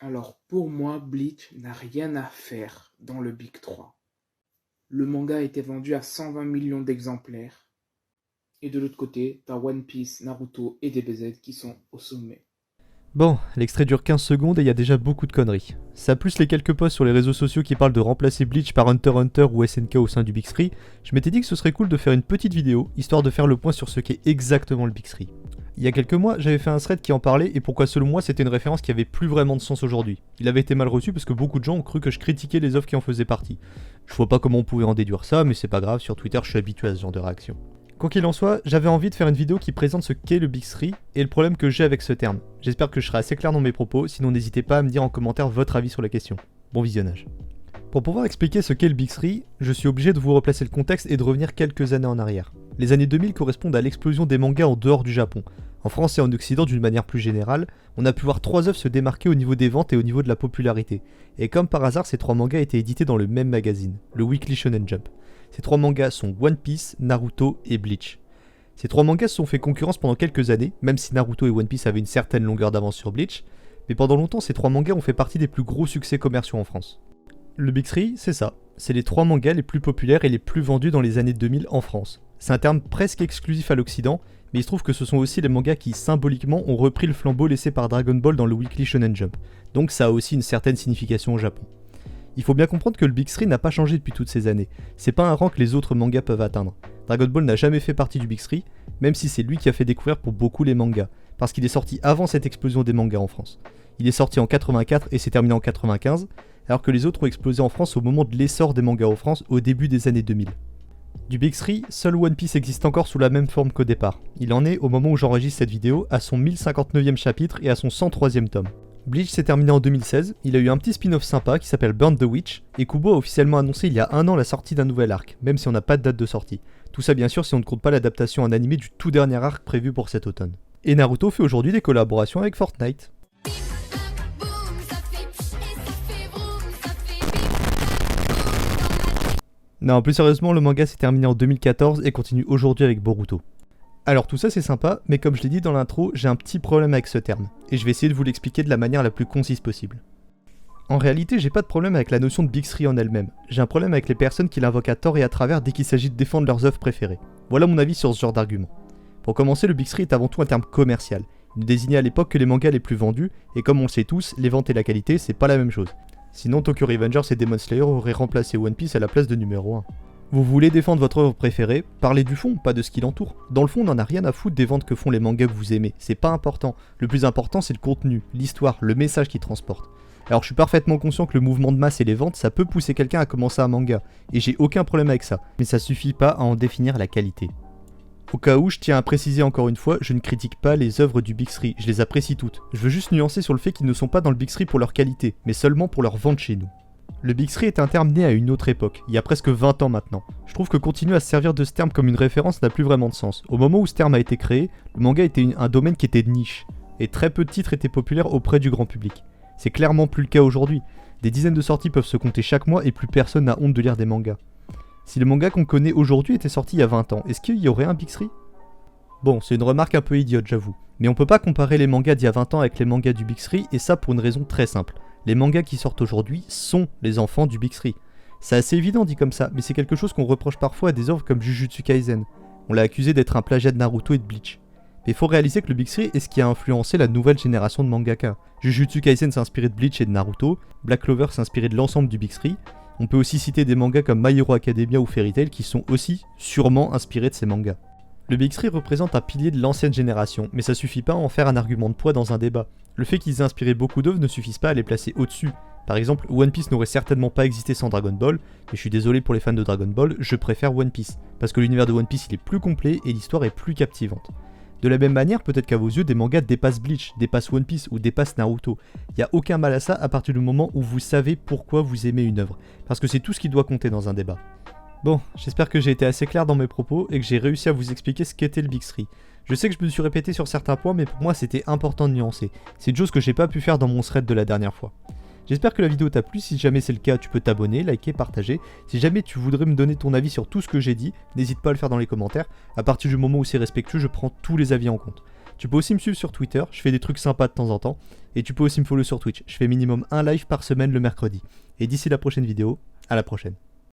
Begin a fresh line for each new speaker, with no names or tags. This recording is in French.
Alors pour moi, Bleach n'a rien à faire dans le Big 3. Le manga a été vendu à 120 millions d'exemplaires. Et de l'autre côté, t'as One Piece, Naruto et DBZ qui sont au sommet.
Bon, l'extrait dure 15 secondes et il y a déjà beaucoup de conneries. Ça plus les quelques posts sur les réseaux sociaux qui parlent de remplacer Bleach par Hunter x Hunter ou SNK au sein du Big 3, je m'étais dit que ce serait cool de faire une petite vidéo, histoire de faire le point sur ce qu'est exactement le Big 3. Il y a quelques mois, j'avais fait un thread qui en parlait et pourquoi selon moi c'était une référence qui avait plus vraiment de sens aujourd'hui. Il avait été mal reçu parce que beaucoup de gens ont cru que je critiquais les œuvres qui en faisaient partie. Je vois pas comment on pouvait en déduire ça, mais c'est pas grave, sur Twitter je suis habitué à ce genre de réaction. Quoi qu'il en soit, j'avais envie de faire une vidéo qui présente ce qu'est le Big 3 et le problème que j'ai avec ce terme. J'espère que je serai assez clair dans mes propos, sinon n'hésitez pas à me dire en commentaire votre avis sur la question. Bon visionnage. Pour pouvoir expliquer ce qu'est le Big 3, je suis obligé de vous replacer le contexte et de revenir quelques années en arrière. Les années 2000 correspondent à l'explosion des mangas en dehors du Japon. En France et en Occident d'une manière plus générale, on a pu voir 3 œuvres se démarquer au niveau des ventes et au niveau de la popularité. Et comme par hasard, ces 3 mangas étaient édités dans le même magazine, le Weekly Shonen Jump. Ces 3 mangas sont One Piece, Naruto et Bleach. Ces 3 mangas se sont fait concurrence pendant quelques années, même si Naruto et One Piece avaient une certaine longueur d'avance sur Bleach, mais pendant longtemps ces 3 mangas ont fait partie des plus gros succès commerciaux en France. Le Big 3, c'est ça, c'est les 3 mangas les plus populaires et les plus vendus dans les années 2000 en France. C'est un terme presque exclusif à l'Occident, mais il se trouve que ce sont aussi les mangas qui symboliquement ont repris le flambeau laissé par Dragon Ball dans le Weekly Shonen Jump, donc ça a aussi une certaine signification au Japon. Il faut bien comprendre que le Big 3 n'a pas changé depuis toutes ces années, c'est pas un rang que les autres mangas peuvent atteindre. Dragon Ball n'a jamais fait partie du Big 3, même si c'est lui qui a fait découvrir pour beaucoup les mangas, parce qu'il est sorti avant cette explosion des mangas en France. Il est sorti en 84 et s'est terminé en 95, alors que les autres ont explosé en France au moment de l'essor des mangas en France au début des années 2000. Du Big 3, seul One Piece existe encore sous la même forme qu'au départ. Il en est, au moment où j'enregistre cette vidéo, à son 1059e chapitre et à son 103e tome. Bleach s'est terminé en 2016, il a eu un petit spin-off sympa qui s'appelle Burn the Witch, et Kubo a officiellement annoncé il y a un an la sortie d'un nouvel arc, même si on n'a pas de date de sortie. Tout ça bien sûr si on ne compte pas l'adaptation en animé du tout dernier arc prévu pour cet automne. Et Naruto fait aujourd'hui des collaborations avec Fortnite. Non, plus sérieusement, le manga s'est terminé en 2014 et continue aujourd'hui avec Boruto. Alors tout ça c'est sympa, mais comme je l'ai dit dans l'intro, j'ai un petit problème avec ce terme, et je vais essayer de vous l'expliquer de la manière la plus concise possible. En réalité, j'ai pas de problème avec la notion de Big 3 en elle-même, j'ai un problème avec les personnes qui l'invoquent à tort et à travers dès qu'il s'agit de défendre leurs œuvres préférées. Voilà mon avis sur ce genre d'argument. Pour commencer, le Big 3 est avant tout un terme commercial. Il ne désignait à l'époque que les mangas les plus vendus, et comme on le sait tous, les ventes et la qualité c'est pas la même chose. Sinon Tokyo Revengers et Demon Slayer auraient remplacé One Piece à la place de numéro 1. Vous voulez défendre votre œuvre préférée, parlez du fond, pas de ce qui l'entoure. Dans le fond, on n'en a rien à foutre des ventes que font les mangas que vous aimez, c'est pas important. Le plus important c'est le contenu, l'histoire, le message qu'ils transportent. Alors je suis parfaitement conscient que le mouvement de masse et les ventes, ça peut pousser quelqu'un à commencer un manga, et j'ai aucun problème avec ça, mais ça suffit pas à en définir la qualité. Au cas où, je tiens à préciser encore une fois, je ne critique pas les œuvres du Big 3, je les apprécie toutes. Je veux juste nuancer sur le fait qu'ils ne sont pas dans le Big 3 pour leur qualité, mais seulement pour leur vente chez nous. Le Big 3 est un terme né à une autre époque, il y a presque 20 ans maintenant. Je trouve que continuer à se servir de ce terme comme une référence n'a plus vraiment de sens. Au moment où ce terme a été créé, le manga était un domaine qui était de niche, et très peu de titres étaient populaires auprès du grand public. C'est clairement plus le cas aujourd'hui. Des dizaines de sorties peuvent se compter chaque mois et plus personne n'a honte de lire des mangas. Si le manga qu'on connaît aujourd'hui était sorti il y a 20 ans, est-ce qu'il y aurait un Big 3 ? Bon, c'est une remarque un peu idiote j'avoue, mais on peut pas comparer les mangas d'il y a 20 ans avec les mangas du Big 3, et ça pour une raison très simple. Les mangas qui sortent aujourd'hui sont les enfants du Big 3. C'est assez évident dit comme ça, mais c'est quelque chose qu'on reproche parfois à des œuvres comme Jujutsu Kaisen. On l'a accusé d'être un plagiat de Naruto et de Bleach. Mais faut réaliser que le Big 3 est ce qui a influencé la nouvelle génération de mangaka. Jujutsu Kaisen s'est inspiré de Bleach et de Naruto, Black Clover s'est inspiré de l'ensemble du Big 3. On peut aussi citer des mangas comme My Hero Academia ou Fairy Tail qui sont aussi sûrement inspirés de ces mangas. Le Big 3 représente un pilier de l'ancienne génération, mais ça suffit pas à en faire un argument de poids dans un débat. Le fait qu'ils aient inspiré beaucoup d'œuvres ne suffisent pas à les placer au-dessus. Par exemple, One Piece n'aurait certainement pas existé sans Dragon Ball, mais je suis désolé pour les fans de Dragon Ball, je préfère One Piece, parce que l'univers de One Piece il est plus complet et l'histoire est plus captivante. De la même manière, peut-être qu'à vos yeux, des mangas dépassent Bleach, dépassent One Piece ou dépassent Naruto. Y a aucun mal à ça à partir du moment où vous savez pourquoi vous aimez une œuvre, parce que c'est tout ce qui doit compter dans un débat. Bon, j'espère que j'ai été assez clair dans mes propos et que j'ai réussi à vous expliquer ce qu'était le Big 3. Je sais que je me suis répété sur certains points, mais pour moi c'était important de nuancer. C'est une chose que j'ai pas pu faire dans mon thread de la dernière fois. J'espère que la vidéo t'a plu, si jamais c'est le cas tu peux t'abonner, liker, partager. Si jamais tu voudrais me donner ton avis sur tout ce que j'ai dit, n'hésite pas à le faire dans les commentaires. À partir du moment où c'est respectueux, je prends tous les avis en compte. Tu peux aussi me suivre sur Twitter, je fais des trucs sympas de temps en temps. Et tu peux aussi me follow sur Twitch, je fais minimum un live par semaine le mercredi. Et d'ici la prochaine vidéo, à la prochaine.